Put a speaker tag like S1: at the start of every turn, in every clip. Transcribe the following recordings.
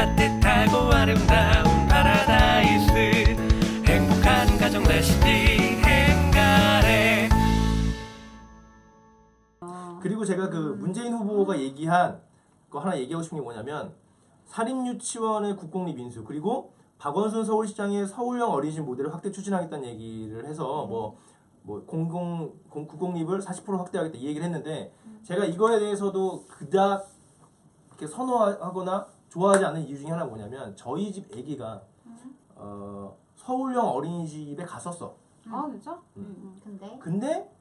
S1: 따뜻하고 아름다운 파라다이스 행복한 가정 레시피 행가래.
S2: 그리고 제가 그 문재인 후보가 얘기한 거 하나 얘기하고 싶은 게 뭐냐면 사립유치원의 국공립 인수 그리고 박원순 서울시장의 서울형 어린이집 모델을 확대 추진하겠다는 얘기를 해서 국공립을 40% 확대하겠다 이 얘기를 했는데 제가 이거에 대해서도 그닥 이렇게 선호하거나 좋아하지 않는 이유 중에 하나가 뭐냐면 저희 집 아기가 서울형 어린이집에 갔었어.
S3: 아 진짜?
S2: 근데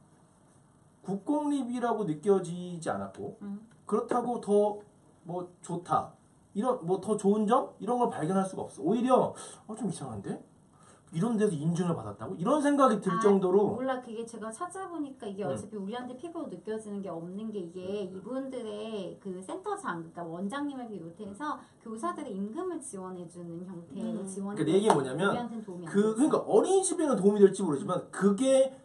S2: 국공립이라고 느껴지지 않았고 그렇다고 더 뭐 좋다 이런 뭐 더 좋은 점 이런 걸 발견할 수가 없어. 오히려 좀 이상한데 이런 데서 인증을 받았다고 이런 생각이 들 정도로
S4: 몰라. 그게 제가 찾아보니까 이게 어차피 우리한테 피부로 느껴지는 게 없는 게 이게 이분들의 그 센터장 그러니까 원장님을 비롯해서 교사들의 임금을 지원해주는 형태의 지원이
S2: 그러니까 내 얘기 뭐냐면
S4: 우리한테는 도움이 안
S2: 그러니까 어린이집에는 도움이 될지 모르지만 그게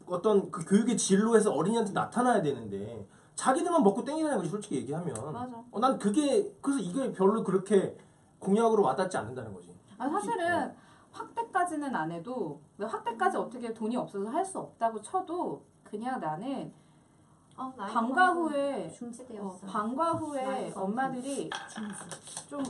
S2: 어떤 그 교육의 진로에서 어린이한테 나타나야 되는데 자기들만 먹고 땡기는 거지 솔직히 얘기하면.
S3: 맞아.
S2: 난 그게 그래서 이게 별로 그렇게 공약으로 와닿지 않는다는 거지.
S3: 아 사실은 확대까지는 안 해도 확대까지 어떻게 돈이 없어서 할 수 없다고 쳐도 그냥 나는 방과 후에
S4: 중지되었어.
S3: 방과 후에 엄마들이 좀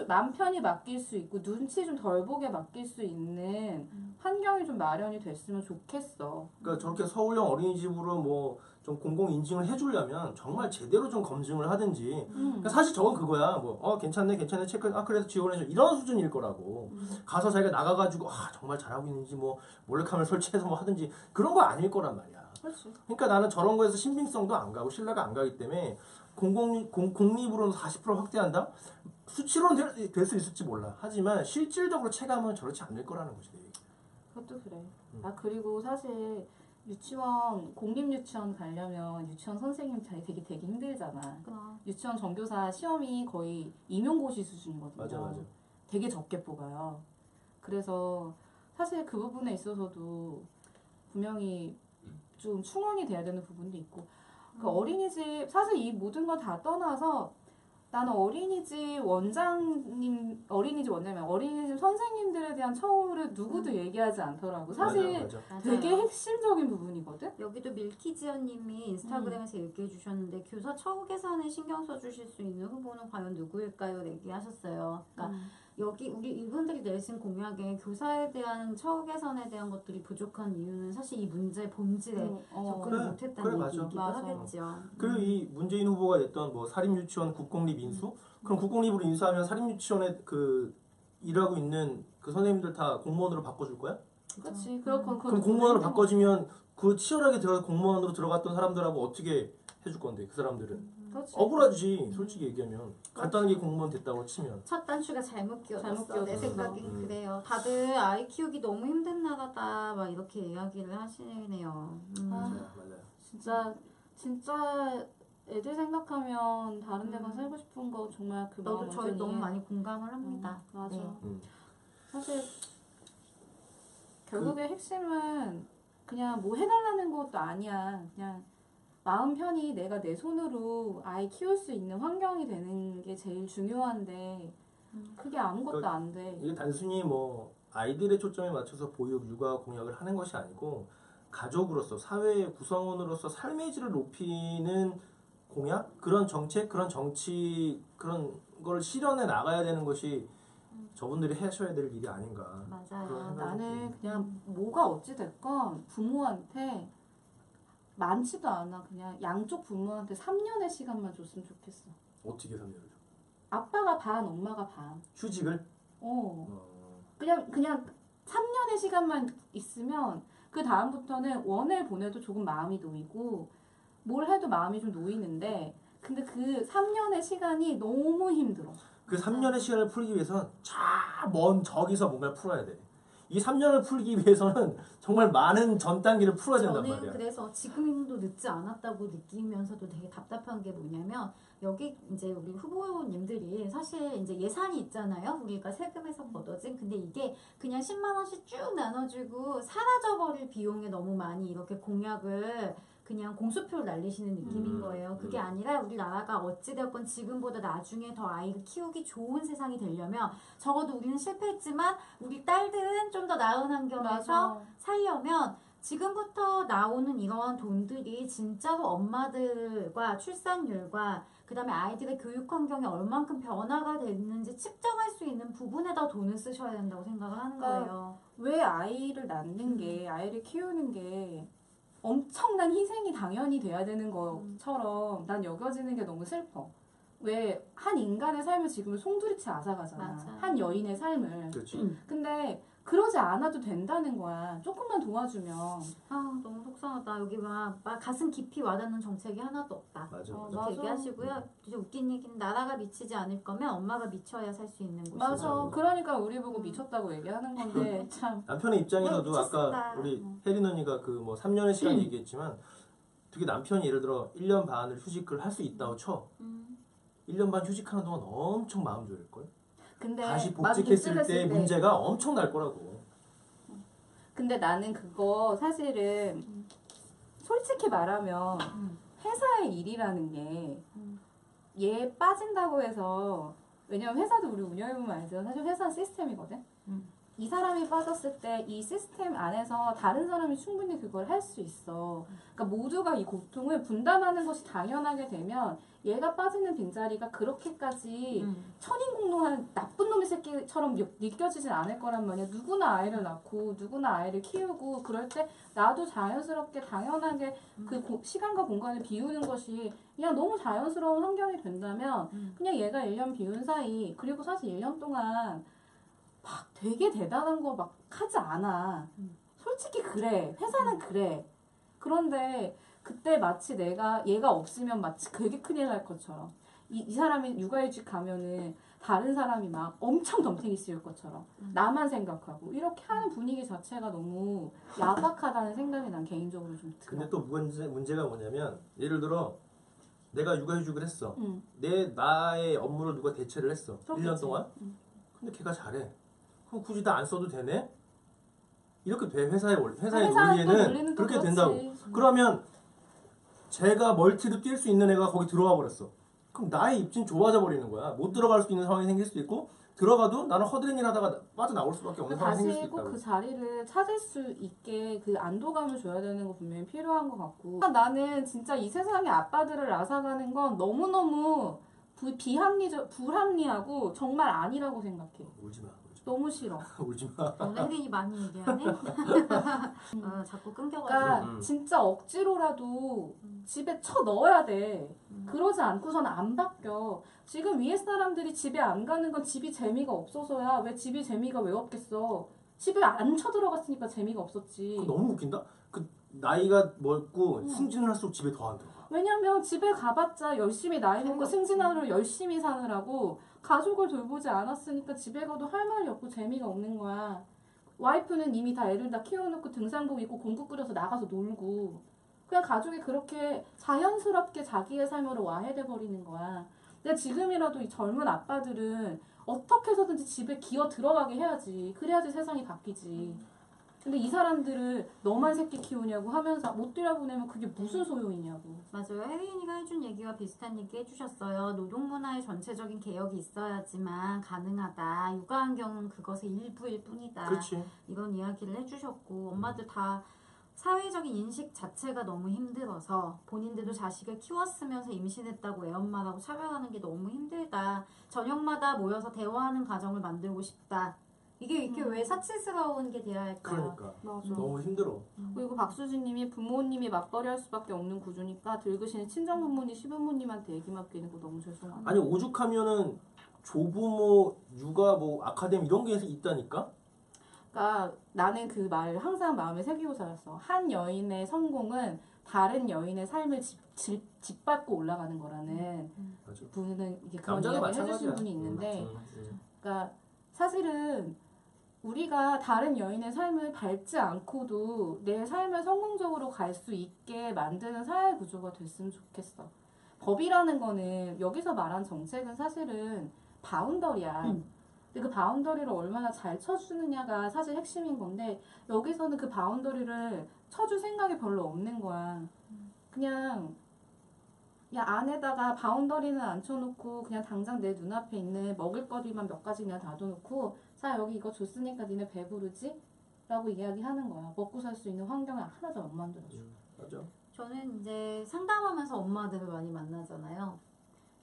S3: 맘 편히 맡길 수 있고 눈치 좀 덜 보게 맡길 수 있는 환경이 좀 마련이 됐으면 좋겠어.
S2: 그러니까 저렇게 서울형 어린이집으로 뭐 좀 공공 인증을 해주려면 정말 제대로 좀 검증을 하든지. 그러니까 사실 저건 그거야. 뭐 괜찮네 체크. 그래서 지원해줘 이런 수준일 거라고. 가서 자기가 나가가지고 정말 잘하고 있는지 뭐 몰래카메라 설치해서 뭐 하든지 그런 거 아닐 거란 말이야.
S3: 그렇지.
S2: 그러니까 나는 저런 거에서 신빙성도 안 가고 신뢰가 안 가기 때문에 공립으로는 40% 확대한다? 수치로는 될 수 있을지 몰라. 하지만 실질적으로 체감은 저렇지 않을 거라는 거지.
S3: 그것도 그래. 그리고 사실 공립 유치원 가려면 유치원 선생님 되게 힘들잖아. 유치원 전교사 시험이 거의 임용고시 수준이거든요.
S2: 맞아.
S3: 되게 적게 뽑아요. 그래서 사실 그 부분에 있어서도 분명히 좀 충원이 돼야 되는 부분도 있고 그 어린이집 사실 이 모든 걸 다 떠나서 나는 어린이집 선생님들에 대한 처우를 누구도 얘기하지 않더라고. 사실
S2: 맞아.
S3: 되게 핵심적인 부분이거든.
S4: 여기도 밀키지연님이 인스타그램에서 얘기해 주셨는데 교사 처우 개선에 신경 써주실 수 있는 후보는 과연 누구일까요? 얘기하셨어요. 그러니까 여기 이분들이 내신 공약에 교사에 대한 처우 개선에 대한 것들이 부족한 이유는 사실 이 문제의 본질에 접근을 못했다는 얘기이기도 하겠죠.
S2: 그리고 이 문재인 후보가 냈던 뭐 사립유치원 국공립 인수? 그럼 국공립으로 인수하면 사립유치원에 그 일하고 있는 그 선생님들 다 공무원으로 바꿔줄 거야?
S3: 그렇지.
S2: 그럼 공무원으로 바꿔주면 그 치열하게 공무원으로 들어갔던 사람들하고 어떻게 해줄 건데 그 사람들은
S3: 그렇지.
S2: 억울하지 솔직히 얘기하면 간단하게 공무원 됐다고 치면
S4: 첫 단추가 잘못 끼워졌어. 내
S3: 끼워졌어.
S4: 생각엔 그래요. 다들 아이 키우기 너무 힘든 나라다 막 이렇게 이야기를 하시네요.
S2: 맞아요.
S3: 진짜 애들 생각하면 다른 데가 살고 싶은 거 정말 그 마음
S4: 저희
S3: 완전히
S4: 너무 많이 공감을 합니다.
S3: 맞아.
S4: 네.
S3: 사실 결국에 핵심은 그냥 뭐 해달라는 것도 아니야. 그냥 마음 편히 내가 내 손으로 아이 키울 수 있는 환경이 되는 게 제일 중요한데 그게 아무것도 안 돼.
S2: 이게 단순히 뭐 아이들의 초점에 맞춰서 보육, 육아 공약을 하는 것이 아니고 가족으로서 사회의 구성원으로서 삶의 질을 높이는 공약? 그런 정책, 그런 정치 그런 걸 실현해 나가야 되는 것이 저분들이 하셔야 될 일이 아닌가.
S4: 맞아요.
S3: 나는 그냥 뭐가 어찌 됐건 부모한테 많지도 않아. 그냥 양쪽 부모한테 3년의 시간만 줬으면 좋겠어.
S2: 어떻게 3년을 줘?
S3: 아빠가 반, 엄마가 반.
S2: 휴직을?
S3: 그냥 3년의 시간만 있으면 그 다음부터는 원을 보내도 조금 마음이 놓이고 뭘 해도 마음이 좀 놓이는데 근데 그 3년의 시간이 너무 힘들어.
S2: 그 3년의 시간을 풀기 위해서는 먼 저기서 뭔가를 풀어야 돼. 이 3년을 풀기 위해서는 정말 많은 전 단계를 풀어야 된단 말이야.
S4: 저는 그래서 지금도 늦지 않았다고 느끼면서도 되게 답답한 게 뭐냐면 여기 이제 우리 후보님들이 사실 이제 예산이 있잖아요. 우리가 세금에서 걷어진. 근데 이게 그냥 10만 원씩 쭉 나눠주고 사라져버릴 비용에 너무 많이 이렇게 공약을 그냥 공수표를 날리시는 느낌인 거예요. 그게 아니라 우리나라가 어찌되었건 지금보다 나중에 더 아이를 키우기 좋은 세상이 되려면 적어도 우리는 실패했지만 우리 딸들은 좀 더 나은 환경에서 살려면 지금부터 나오는 이러한 돈들이 진짜로 엄마들과 출산율과 그 다음에 아이들의 교육 환경에 얼만큼 변화가 됐는지 측정할 수 있는 부분에다 돈을 쓰셔야 된다고 생각을 하는 거예요.
S3: 왜 아이를 낳는 게, 아이를 키우는 게 엄청난 희생이 당연히 돼야 되는 것처럼 난 여겨지는 게 너무 슬퍼. 왜 한 인간의 삶을 지금 송두리째 앗아가잖아.
S4: 맞아.
S3: 한 여인의 삶을.
S2: 그렇지.
S3: 근데 그러지 않아도 된다는 거야. 조금만 도와주면.
S4: 아 너무 속상하다. 여기 막 가슴 깊이 와닿는 정책이 하나도 없다.
S2: 맞아.
S3: 맞아.
S4: 이렇게 얘기하시고요. 이제 웃긴 얘기는 나라가 미치지 않을 거면 엄마가 미쳐야 살 수 있는 곳이죠.
S3: 맞아. 그러니까 우리 보고 미쳤다고 얘기하는 건데 참.
S2: 남편의 입장에서도
S4: 미쳤습니다.
S2: 아까 우리 혜린 언니가 그 뭐 3년의 시간 얘기했지만 되게 남편이 예를 들어 1년 반을 휴직을 할 수 있다고 쳐. 1년 반 휴직하는 동안 엄청 마음 졸일걸?
S3: 근데
S2: 다시
S3: 나도
S2: 복직했을
S3: 복직했을
S2: 때 문제가 엄청 날 거라고.
S3: 근데 나는 그거 사실은 솔직히 말하면 회사의 일이라는 게 얘 빠진다고 해서 왜냐면 회사도 우리 운영해보면 알죠. 사실 회사는 시스템이거든. 이 사람이 빠졌을 때 이 시스템 안에서 다른 사람이 충분히 그걸 할 수 있어. 그러니까 모두가 이 고통을 분담하는 것이 당연하게 되면 얘가 빠지는 빈자리가 그렇게까지 천인공노한 나쁜 놈의 새끼처럼 느껴지진 않을 거란 말이야. 누구나 아이를 낳고 누구나 아이를 키우고 그럴 때 나도 자연스럽게 당연하게 그 시간과 공간을 비우는 것이 그냥 너무 자연스러운 환경이 된다면 그냥 얘가 1년 비운 사이 그리고 사실 1년 동안 막 되게 대단한 거 막 하지 않아. 솔직히 그래. 회사는 그래. 그런데 그때 마치 얘가 없으면 마치 되게 큰일 날 것처럼 이 사람이 육아휴직 가면은 다른 사람이 막 엄청 덤탱이 씌울 것처럼 나만 생각하고 이렇게 하는 분위기 자체가 너무 야박하다는 생각이 난 개인적으로 좀 들어.
S2: 근데 또 문제가 뭐냐면 예를 들어 내가 육아휴직을 했어.
S3: 응.
S2: 나의 업무를 누가 대체를 했어.
S3: 그렇겠지.
S2: 1년 동안. 근데 걔가 잘해. 그럼 굳이 다 안 써도 되네? 이렇게 돼. 회사의
S3: 또
S2: 논리에는
S3: 논리는 또
S2: 그렇게
S3: 그렇지.
S2: 된다고. 그러면 제가 멀티로 뛸 수 있는 애가 거기 들어와 버렸어. 그럼 나의 입진 좁아져 버리는 거야. 못 들어갈 수 있는 상황이 생길 수도 있고 들어가도 나는 헛된 일 하다가 빠져나올 수밖에 없는 상황이 생길 수
S3: 다시
S2: 있다고.
S3: 꼭 그 자리를 찾을 수 있게 그 안도감을 줘야 되는 거 분명히 필요한 것 같고 나는 진짜 이 세상의 아빠들을 앗아가는 건 너무너무 불합리하고 정말 아니라고 생각해.
S2: 울지 마.
S3: 너무 싫어.
S2: 울지 마.
S4: 오늘 혜린이 많이 얘기하네. 자꾸 끊겨가지고.
S3: 그러니까 진짜 억지로라도 집에 쳐 넣어야 돼. 그러지 않고서는 안 바뀌어. 지금 위에 사람들이 집에 안 가는 건 집이 재미가 없어서야. 왜 집이 재미가 왜 없겠어? 집에 안 쳐들어갔으니까 재미가 없었지.
S2: 그거 너무 웃긴다. 그 나이가 멀고 승진을 할수록 집에 더 안 들어가.
S3: 왜냐면 집에 가봤자 열심히 나이 먹고 승진하러 열심히 사느라고 가족을 돌보지 않았으니까 집에 가도 할 말이 없고 재미가 없는 거야. 와이프는 이미 다 애를 다 키워놓고 등산복 입고 공국 끓여서 나가서 놀고 그냥 가족이 그렇게 자연스럽게 자기의 삶으로 와해돼 버리는 거야. 근데 지금이라도 이 젊은 아빠들은 어떻게 해서든지 집에 기어 들어가게 해야지. 그래야지 세상이 바뀌지. 근데 이 사람들을 너만 새끼 키우냐고 하면서 못 들여보내면 그게 무슨 소용이냐고.
S4: 맞아요. 혜린이가 해준 얘기와 비슷한 얘기 해주셨어요. 노동문화의 전체적인 개혁이 있어야지만 가능하다. 육아 환경은 그것의 일부일 뿐이다.
S2: 그렇지.
S4: 이런 이야기를 해주셨고 엄마들 다 사회적인 인식 자체가 너무 힘들어서 본인들도 자식을 키웠으면서 임신했다고 애엄마라고 차별하는 게 너무 힘들다. 저녁마다 모여서 대화하는 가정을 만들고 싶다. 이게 왜 사치스러운 게 돼야 할까요?
S2: 그러니까
S3: 맞아.
S2: 너무 힘들어.
S3: 그리고 박수진님이 부모님이 맞벌이 할 수밖에 없는 구조니까 늙으신 친정부모님, 시부모님한테 얘기 맡기는 거 너무 죄송하다.
S2: 아니 오죽하면은 조부모, 육아 뭐 아카데미 이런 게 있다니까?
S3: 그러니까 나는 그 말을 항상 마음에 새기고 살았어. 한 여인의 성공은 다른 여인의 삶을 짓밟고 올라가는 거라는
S2: 맞아.
S3: 분은 이게 그런
S2: 남자도
S3: 이야기를 해주신
S2: 마찬가지야.
S3: 분이 있는데
S2: 음.
S3: 그러니까 사실은 우리가 다른 여인의 삶을 밟지 않고도 내 삶을 성공적으로 갈 수 있게 만드는 사회 구조가 됐으면 좋겠어. 법이라는 거는 여기서 말한 정책은 사실은 바운더리야. 근데 그 바운더리를 얼마나 잘 쳐주느냐가 사실 핵심인 건데 여기서는 그 바운더리를 쳐줄 생각이 별로 없는 거야. 그냥 야 안에다가 바운더리는 앉혀놓고 그냥 당장 내 눈앞에 있는 먹을거리만 몇 가지 그냥 놔둬놓고 자 여기 이거 줬으니까 니네 배부르지? 라고 이야기하는 거야. 먹고 살 수 있는 환경을 하나도 안 만들어줘.
S2: 맞아.
S4: 저는 이제 상담하면서 엄마들을 많이 만나잖아요.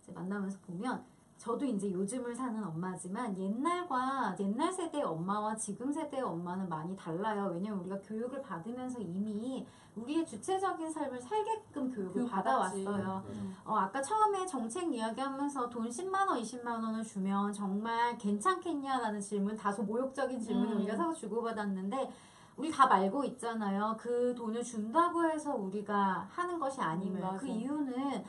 S4: 이제 만나면서 보면 저도 이제 요즘을 사는 엄마지만 옛날 세대의 엄마와 지금 세대의 엄마는 많이 달라요. 왜냐면 우리가 교육을 받으면서 이미 우리의 주체적인 삶을 살게끔 교육을
S3: 받았지.
S4: 받아왔어요. 아까 처음에 정책 이야기하면서 돈 10만 원, 20만 원을 주면 정말 괜찮겠냐라는 질문, 다소 모욕적인 질문을 우리가 서로 주고받았는데 우리 다 알고 있잖아요. 그 돈을 준다고 해서 우리가 하는 것이 아님을.
S3: 맞아.
S4: 그 이유는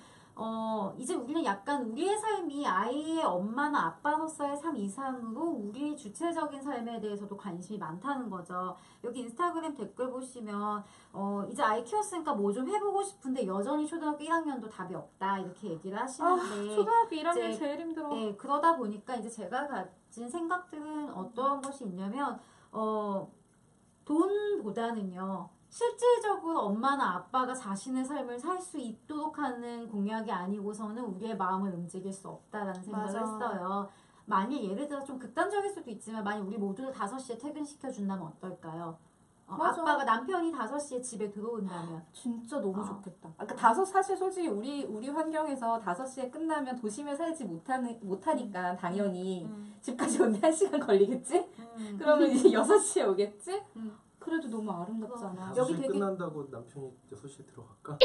S4: 이제 우리는 약간 우리의 삶이 아이의 엄마나 아빠로서의 삶 이상으로 우리의 주체적인 삶에 대해서도 관심이 많다는 거죠. 여기 인스타그램 댓글 보시면 이제 아이 키웠으니까 뭐 좀 해보고 싶은데 여전히 초등학교 1학년도 답이 없다 이렇게 얘기를 하시는데
S3: 초등학교 1학년
S4: 이제,
S3: 제일 힘들어.
S4: 네, 그러다 보니까 이제 제가 가진 생각들은 어떠한 것이 있냐면 돈보다는요. 실질적으로 엄마나 아빠가 자신의 삶을 살 수 있도록 하는 공약이 아니고서는 우리의 마음을 움직일 수 없다라는 생각을
S3: 맞아.
S4: 했어요. 만일 예를 들어 좀 극단적일 수도 있지만 만일 우리 모두를 5시에 퇴근시켜준다면 어떨까요?
S3: 맞아.
S4: 아빠가 남편이 5시에 집에 들어온다면
S3: 진짜 너무 좋겠다. 그러니까 사실 솔직히 우리 환경에서 5시에 끝나면 도심에 살지 못하니까 당연히 집까지 오는데 1시간 걸리겠지? 그러면 이제 6시에 오겠지? 그래도 너무 아름답잖아.
S4: 여기
S2: 6시
S4: 되게-
S2: 끝난다고 남편이 6시에 들어갈까?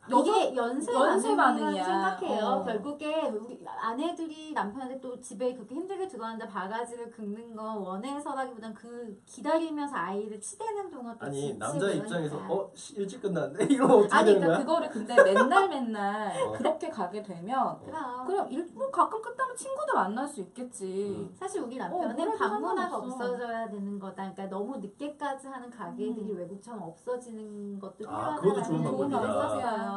S4: 이게 연쇄
S3: 연쇄
S4: 반응이라고
S3: 반응이야.
S4: 생각해요. 결국에 우리 아내들이 남편한테 또 집에 그렇게 힘들게 들어왔는데 바가지를 긁는 거 원해서라기보단 그 기다리면서 아이를 치대는 동안 또
S2: 아니
S4: 지치고
S2: 남자 입장에서
S4: 이러니까.
S2: 일찍 끝났는데 이러면 어떻게
S3: 아니
S2: 되는
S3: 그러니까
S2: 거야?
S3: 그거를 근데 맨날
S2: 어.
S3: 그렇게 가게 되면
S4: 그럼
S3: 뭐 가끔 끝나면 친구들 만날 수 있겠지.
S4: 사실 우리 남편은
S3: 그래도
S4: 방 문화가
S3: 상관없어.
S4: 없어져야 되는 거다. 그러니까 너무 늦게까지 하는 가게들이 외국처럼 없어지는 것도
S2: 아, 그것도 좋은
S4: 필요하다는 얘기를
S2: 방법이다.
S4: 했었어요.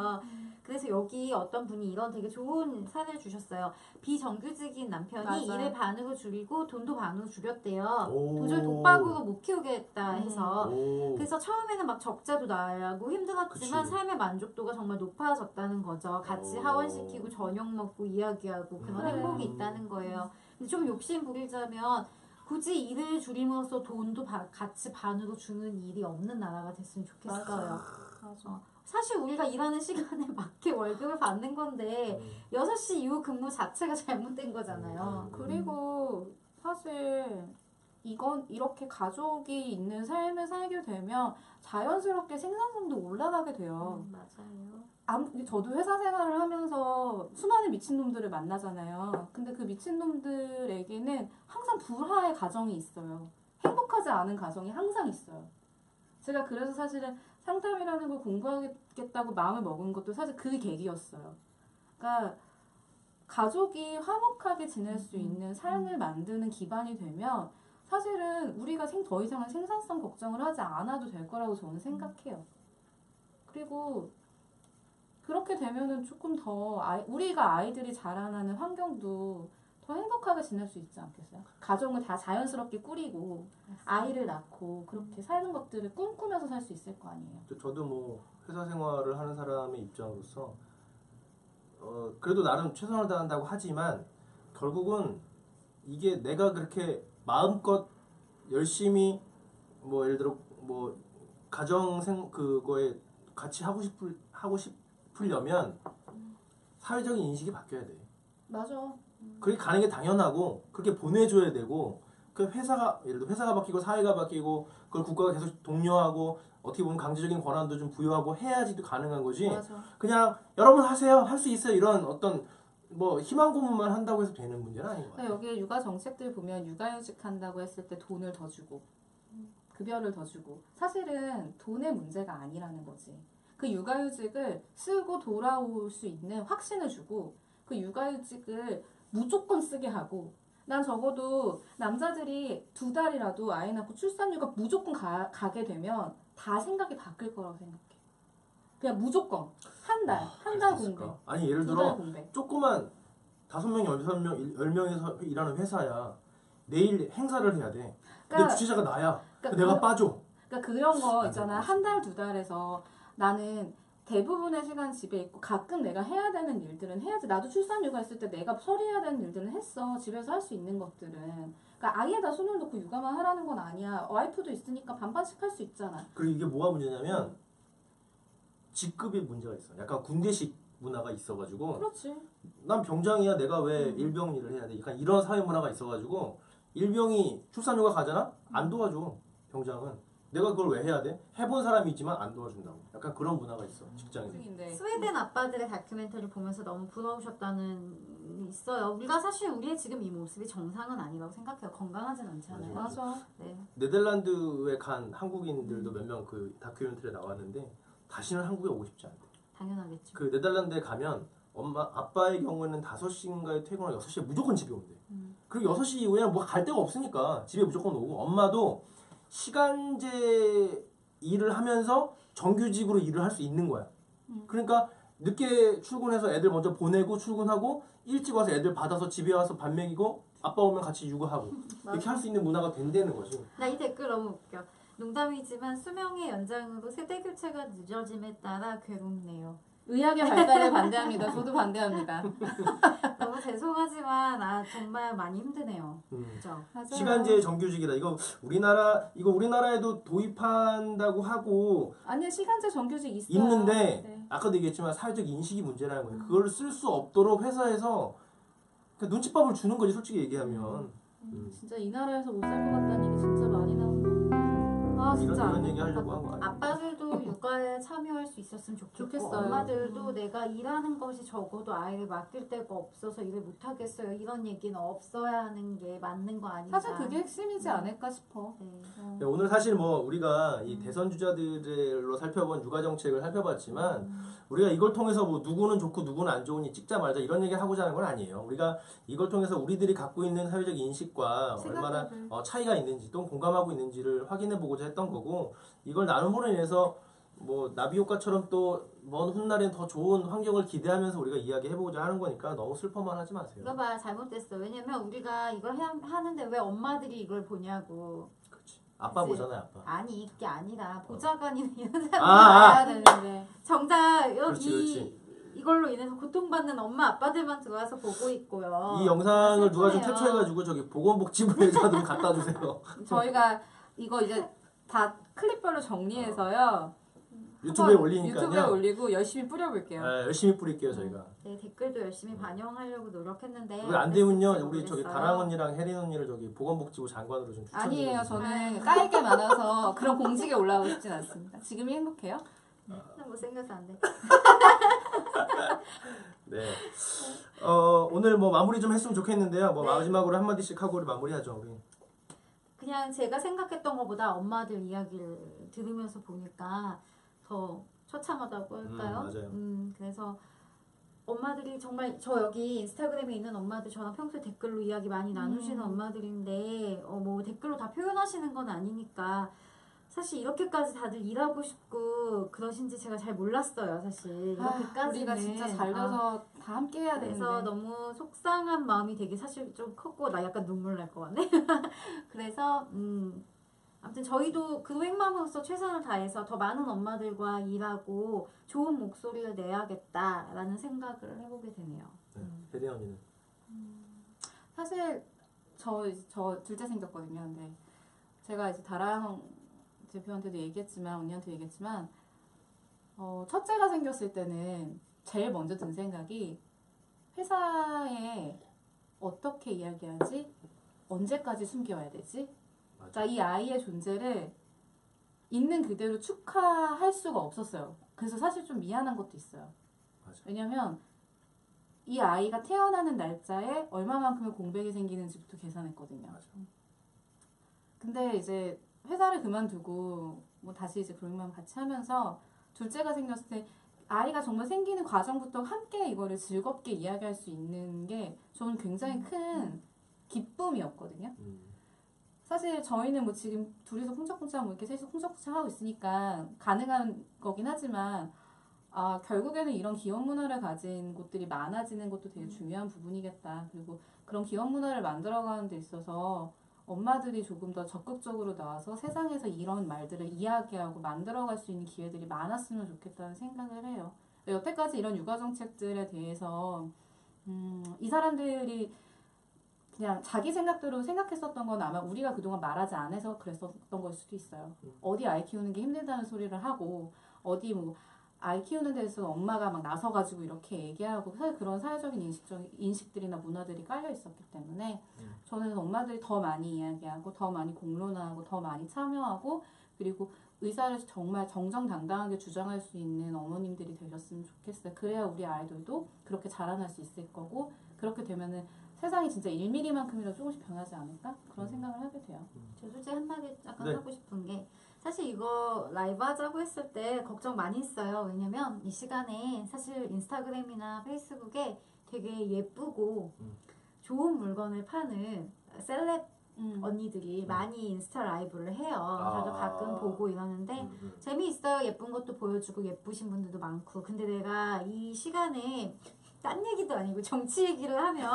S4: 그래서 여기 어떤 분이 이런 되게 좋은 사례를 주셨어요. 비정규직인 남편이
S3: 맞아.
S4: 일을 반으로 줄이고 돈도 반으로 줄였대요.
S2: 오.
S4: 도저히 독박으로 못 키우겠다 해서.
S2: 오.
S4: 그래서 처음에는 막 적자도 나고 힘들었지만
S2: 그치.
S4: 삶의 만족도가 정말 높아졌다는 거죠. 같이
S2: 오.
S4: 하원시키고 저녁 먹고 이야기하고 그런
S3: 그래.
S4: 행복이 있다는 거예요. 근데 좀 욕심 부리자면 굳이 일을 줄임으로써 돈도 같이 반으로 주는 일이 없는 나라가 됐으면 좋겠어요.
S3: 맞아.
S4: 사실 우리가 일하는 시간에 맞게 월급을 받는 건데 6시 이후 근무 자체가 잘못된 거잖아요.
S3: 그리고 사실 이건 이렇게 가족이 있는 삶을 살게 되면 자연스럽게 생산성도 올라가게 돼요.
S4: 맞아요.
S3: 저도 회사 생활을 하면서 수많은 미친놈들을 만나잖아요. 근데 그 미친놈들에게는 항상 불화의 가정이 있어요. 행복하지 않은 가정이 항상 있어요. 제가 그래서 사실은 상담이라는 걸 공부하겠다고 마음을 먹은 것도 사실 그 계기였어요. 그러니까 가족이 화목하게 지낼 수 있는 삶을 만드는 기반이 되면 사실은 우리가 더 이상은 생산성 걱정을 하지 않아도 될 거라고 저는 생각해요. 그리고 그렇게 되면은 조금 더 우리가 아이들이 자라나는 환경도 더 행복하게 지낼 수 있지 않겠어요? 가정을 다 자연스럽게 꾸리고 아이를 낳고 그렇게 사는 것들을 꿈꾸면서 살 수 있을 거 아니에요.
S2: 저도 뭐 회사 생활을 하는 사람의 입장으로서 그래도 나름 최선을 다한다고 하지만 결국은 이게 내가 그렇게 마음껏 열심히 뭐 예를 들어 뭐 그거에 같이 하고 싶으려면 사회적인 인식이 바뀌어야 돼.
S3: 맞아.
S2: 그렇게 가는 게 당연하고 그렇게 보내줘야 되고 그 회사가 예를 들어 회사가 바뀌고 사회가 바뀌고 그걸 국가가 계속 독려하고 어떻게 보면 강제적인 권한도 좀 부여하고 해야지 또 가능한 거지.
S3: 맞아.
S2: 그냥 여러분 하세요 할 수 있어요 이런 어떤 뭐 희망 고문만 한다고 해서 되는 문제는 아닌 것 같아요.
S3: 그러니까 여기 육아 정책들 보면 육아휴직 한다고 했을 때 돈을 더 주고 급여를 더 주고 사실은 돈의 문제가 아니라는 거지. 그 육아휴직을 쓰고 돌아올 수 있는 확신을 주고 그 육아휴직을 무조건 쓰게 하고 난 적어도 남자들이 2달이라도 아이 낳고 출산휴가 무조건 가게 되면 다 생각이 바뀔 거라고 생각해. 그냥 무조건 한 달 공백.
S2: 아니 예를
S3: 2달
S2: 들어
S3: 공백.
S2: 조그만 5명, 6명, 10명에서 일하는 회사야. 내일 행사를 해야 돼. 근데
S3: 그러니까-
S2: 주최자가 나야.
S3: 그러니까
S2: 내가 빠져.
S3: 그러니까 그런 거 있잖아. 한 달, 2달에서 나는 대부분의 시간 집에 있고 가끔 내가 해야 되는 일들은 해야지. 나도 출산휴가 있을 때 내가 처리해야 되는 일들은 했어. 집에서 할 수 있는 것들은. 그러니까 아예 다 손을 놓고 육아만 하라는 건 아니야. 와이프도 있으니까 반반씩 할 수 있잖아.
S2: 그리고 이게 뭐가 문제냐면 직급이 문제가 있어. 약간 군대식 문화가 있어가지고
S3: 그렇지.
S2: 난 병장이야. 내가 왜 일병 일을 해야 돼? 약간 이런 사회 문화가 있어가지고 일병이 출산휴가 가잖아? 안 도와줘. 병장은. 내가 그걸 왜 해야 돼? 해본 사람이 있지만 안 도와준다고. 약간 그런 문화가 있어. 직장에서.
S3: 근데
S4: 스웨덴 아빠들의 다큐멘터리 보면서 너무 부러우셨다는 있어요. 우리가 사실 우리의 지금 이 모습이 정상은 아니라고 생각해요. 건강하진 않잖아요.
S3: 맞아.
S4: 네.
S2: 네덜란드에 간 한국인들도 몇 명 그 다큐멘터리에 나왔는데 다시는 한국에 오고 싶지 않대.
S4: 당연하겠죠.
S2: 그 네덜란드에 가면 아빠의 경우에는 5시인가에 퇴근하고 6시에 무조건 집에 온대. 그리고 6시 이후에는 뭐 갈 데가 없으니까 집에 무조건 오고 엄마도 시간제 일을 하면서 정규직으로 일을 할 수 있는 거야. 그러니까 늦게 출근해서 애들 먼저 보내고 출근하고 일찍 와서 애들 받아서 집에 와서 밥 먹이고 아빠 오면 같이 육아하고 이렇게 할 수 있는 문화가 된다는 거지.
S4: 나 이 댓글 너무 웃겨. 농담이지만 수명의 연장으로 세대 교체가 늦어짐에 따라 괴롭네요.
S3: 의학의 발달에 반대합니다. 저도 반대합니다.
S4: 너무 죄송하지만 정말 많이 힘드네요. 그죠?
S3: 맞아요.
S2: 시간제 정규직이다. 이거 우리나라에도 도입한다고 하고
S3: 아니야 시간제 정규직 있어요.
S2: 있는데
S3: 네.
S2: 아까도 얘기했지만 사회적 인식이 문제라는 거예요. 그걸 쓸 수 없도록 회사에서 그냥 눈칫밥을 주는 거지 솔직히 얘기하면.
S3: 진짜 이 나라에서 못 살 것 같다는 얘기 진짜 많이 나온다. 아 진짜
S2: 이런 얘기 하려고 한 거 아니야?
S4: 아빠들도 육아에 참여할 수 있었으면 좋겠고
S3: 좋겠어요.
S4: 엄마들도 내가 일하는 것이 적어도 아이를 맡길 데가 없어서 일을 못 하겠어요. 이런 얘기는 없어야 하는 게 맞는 거 아닌가.
S3: 사실 그게 핵심이지 않을까 싶어.
S4: 네.
S2: 네, 오늘 사실 뭐 우리가 이 대선 주자들로 살펴본 육아 정책을 살펴봤지만 우리가 이걸 통해서 뭐 누구는 좋고 누구는 안 좋으니 찍자 말자 이런 얘기 하고자 하는 건 아니에요. 우리가 이걸 통해서 우리들이 갖고 있는 사회적 인식과 얼마나 차이가 있는지 또 공감하고 있는지를 확인해 보고자 했던 거고 이걸 나눔으로 인해서 뭐 나비 효과처럼 또 먼 훗날엔 더 좋은 환경을 기대하면서 우리가 이야기해 보고자 하는 거니까 너무 슬퍼만 하지 마세요.
S4: 이거 봐 잘못됐어. 왜냐면 우리가 이걸 하는데 왜 엄마들이 이걸 보냐고.
S2: 그렇지. 아빠
S4: 그치?
S2: 보잖아요, 아빠.
S4: 아니 그게 아니라 보좌관이나 이런 사람이
S2: 아.
S4: 봐야 되는데 정작
S2: 그렇지,
S4: 여기
S2: 그렇지.
S4: 이걸로 인해서 고통받는 엄마 아빠들만 들어와서 보고 있고요.
S2: 이 영상을 누가 좀
S4: 슬프네요.
S2: 캡처해가지고 저기 보건복지부에 좀 갖다 주세요.
S3: 저희가 이거 이제 다 클립별로 정리해서요.
S2: 유튜브에
S3: 한번
S2: 올리니까요.
S3: 유튜브에 올리고 열심히 뿌려볼게요.
S2: 네, 열심히 뿌릴게요 저희가.
S4: 네 댓글도 열심히 반영하려고 노력했는데
S2: 그리고 안 되면요
S4: 어땠을지
S2: 우리 저기
S4: 모르겠어요.
S2: 다랑 언니랑 혜린 언니를 저기 보건복지부 장관으로 좀 추천해
S3: 아니에요.
S2: 주세요.
S3: 저는 까일 게 많아서 그런 공직에 올라가고 싶진 않습니다. 지금이 행복해요.
S4: 못생겨서 안 돼.
S2: 네. 오늘 뭐 마무리 좀 했으면 좋겠는데요. 뭐
S4: 네.
S2: 마지막으로 한 마디씩 하고 우리 마무리하죠 우리.
S4: 그냥 제가 생각했던 것보다 엄마들 이야기를 들으면서 보니까 더 처참하다고 할까요?
S2: 맞아요.
S4: 그래서 엄마들이 정말 저 여기 인스타그램에 있는 엄마들 저랑 평소에 댓글로 이야기 많이 나누시는 엄마들인데 뭐 댓글로 다 표현하시는 건 아니니까 사실 이렇게까지 다들 일하고 싶고 그러신지 제가 잘 몰랐어요 사실 이렇게까지는
S3: 우리가 진짜 잘 돼서 다 함께 해야 되는데.
S4: 그래서 너무 속상한 마음이 되게 사실 좀 컸고 나 약간 눈물 날 것 같네. 그래서 아무튼 저희도 그 횡맘으로서 최선을 다해서 더 많은 엄마들과 일하고 좋은 목소리를 내야겠다라는 생각을 해보게 되네요.
S2: 네. 혜린 언니는.
S3: 사실 저 둘째 생겼거든요. 근데 제가 이제 다랑 대표한테도 얘기했지만 언니한테 얘기했지만 첫째가 생겼을 때는 제일 먼저 든 생각이 회사에 어떻게 이야기하지? 언제까지 숨겨야 되지? 그러니까 이 아이의 존재를 있는 그대로 축하할 수가 없었어요. 그래서 사실 좀 미안한 것도 있어요.
S2: 맞아.
S3: 왜냐면 이 아이가 태어나는 날짜에 얼마만큼의 공백이 생기는지부터 계산했거든요.
S2: 맞아.
S3: 근데 이제 회사를 그만두고 뭐 다시 이제 브로잉맘 같이 하면서 둘째가 생겼을 때 아이가 정말 생기는 과정부터 함께 이거를 즐겁게 이야기할 수 있는 게 저는 굉장히 큰 기쁨이었거든요. 사실 저희는 뭐 지금 둘이서 쿵짝쿵짝 뭐 이렇게 셋이서 쿵짝쿵짝 하고 있으니까 가능한 거긴 하지만 결국에는 이런 기업 문화를 가진 곳들이 많아지는 것도 되게 중요한 부분이겠다. 그리고 그런 기업 문화를 만들어가는 데 있어서 엄마들이 조금 더 적극적으로 나와서 세상에서 이런 말들을 이야기하고 만들어갈 수 있는 기회들이 많았으면 좋겠다는 생각을 해요. 여태까지 이런 육아 정책들에 대해서 이 사람들이 그냥 자기 생각대로 생각했었던 건 아마 우리가 그동안 말하지 않아서 그랬었던 걸 수도 있어요. 어디 아이 키우는 게 힘들다는 소리를 하고 어디 뭐 아이 키우는 데서 엄마가 막 나서가지고 이렇게 얘기하고 사실 그런 사회적인 인식들이나 문화들이 깔려 있었기 때문에 저는 엄마들이 더 많이 이야기하고 더 많이 공론화하고 더 많이 참여하고 그리고 의사를 정말 정정당당하게 주장할 수 있는 어머님들이 되셨으면 좋겠어요. 그래야 우리 아이들도 그렇게 자라날 수 있을 거고 그렇게 되면은 세상이 진짜 1mm만큼이라도 조금씩 변하지 않을까? 그런 생각을 하게 돼요.
S4: 저 솔직히 한마디 약간
S2: 네.
S4: 하고 싶은 게 사실 이거 라이브 하자고 했을 때 걱정 많이 했어요. 왜냐면 이 시간에 사실 인스타그램이나 페이스북에 되게 예쁘고 좋은 물건을 파는 셀럽 언니들이 많이 인스타 라이브를 해요. 저도 가끔 보고 이러는데 재미있어요. 예쁜 것도 보여주고 예쁘신 분들도 많고. 근데 내가 이 시간에 딴 얘기도 아니고 정치 얘기를 하면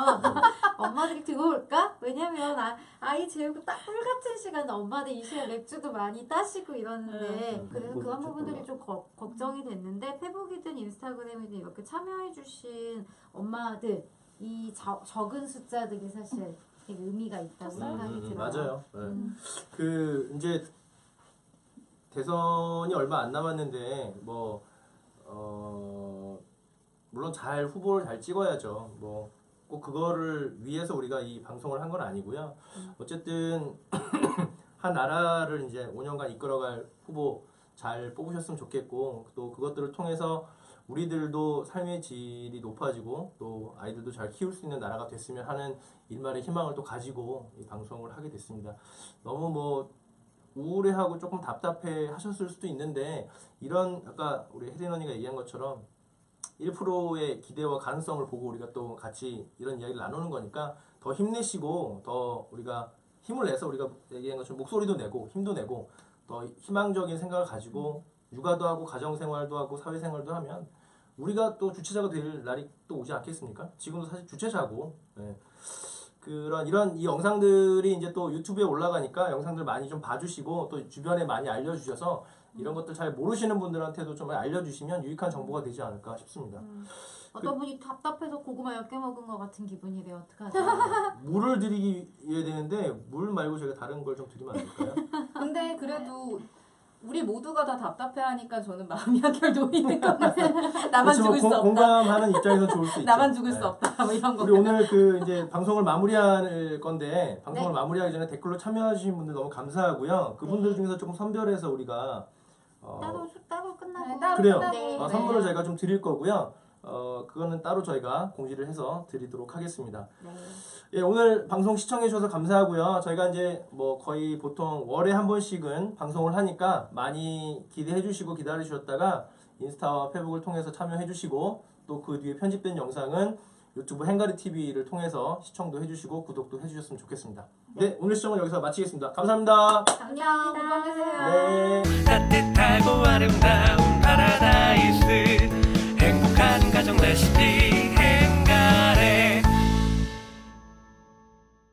S4: 엄마들이 들어올까? 왜냐면 아이 재우고 딱 꿀 같은 시간에 엄마들 이 시간 맥주도 많이 따시고 이러는데 그래서 그런 부분들이 좀 걱정이 됐는데 페북이든 인스타그램이든 이렇게 참여해주신 엄마들 이 적은 숫자들이 사실 되게 의미가 있다고 생각이 들어요.
S2: 맞아요. 네. 그 이제 대선이 얼마 안 남았는데 물론 잘 후보를 잘 찍어야죠. 뭐 꼭 그거를 위해서 우리가 이 방송을 한 건 아니고요. 어쨌든 한 나라를 이제 5년간 이끌어갈 후보 잘 뽑으셨으면 좋겠고 또 그것들을 통해서 우리들도 삶의 질이 높아지고 또 아이들도 잘 키울 수 있는 나라가 됐으면 하는 일말의 희망을 또 가지고 이 방송을 하게 됐습니다. 너무 뭐 우울해하고 조금 답답해 하셨을 수도 있는데 이런 아까 우리 혜린 언니가 얘기한 것처럼 1%의 기대와 가능성을 보고 우리가 또 같이 이런 이야기를 나누는 거니까 더 힘내시고 더 우리가 힘을 내서 우리가 얘기한 것처럼 목소리도 내고 힘도 내고 더 희망적인 생각을 가지고 육아도 하고 가정생활도 하고 사회생활도 하면 우리가 또 주체자가 될 날이 또 오지 않겠습니까? 지금도 사실 주체자고 이런 이 영상들이 이제 또 유튜브에 올라가니까 영상들 많이 좀 봐주시고 또 주변에 많이 알려주셔서 이런 것들 잘 모르시는 분들한테도 좀 알려주시면 유익한 정보가 되지 않을까 싶습니다.
S4: 어떤 분이 답답해서 고구마 10개 먹은 것 같은 기분이래요. 어떡하죠?
S2: 물을 드리게 되는데 물 말고 제가 다른 걸 좀 드리면 안 될까요?
S3: 근데 그래도 우리 모두가 다 답답해하니까 저는 마음이 한결 놓이는 것 같아요. 나만 죽을 수 없다.
S2: 공감하는 입장에서 좋을 수 있죠.
S3: 나만 죽을 수 없다. 뭐 이런 거.
S2: 우리 오늘 그 이제 방송을 마무리할 건데 방송을 마무리하기 전에 댓글로 참여해주신 분들 너무 감사하고요. 그분들 중에서 조금 선별해서 우리가
S4: 따로 끝나고
S3: 네, 따로
S2: 그래요.
S3: 끝나고.
S2: 선물을 저희가 좀 드릴 거고요. 그거는 따로 저희가 공지를 해서 드리도록 하겠습니다.
S4: 네.
S2: 예, 오늘 방송 시청해 주셔서 감사하고요. 저희가 이제 뭐 거의 보통 월에 한 번씩은 방송을 하니까 많이 기대해 주시고 기다려 주셨다가 인스타와 페북을 통해서 참여해 주시고 또 그 뒤에 편집된 영상은 유튜브 행가리 TV를 통해서 시청도 해 주시고 구독도 해 주셨으면 좋겠습니다. 네, 오늘 시청은 여기서 마치겠습니다. 감사합니다.
S4: 감사합니다.
S3: 건강 되세요.
S2: 네.
S1: 따뜻하고 아름다운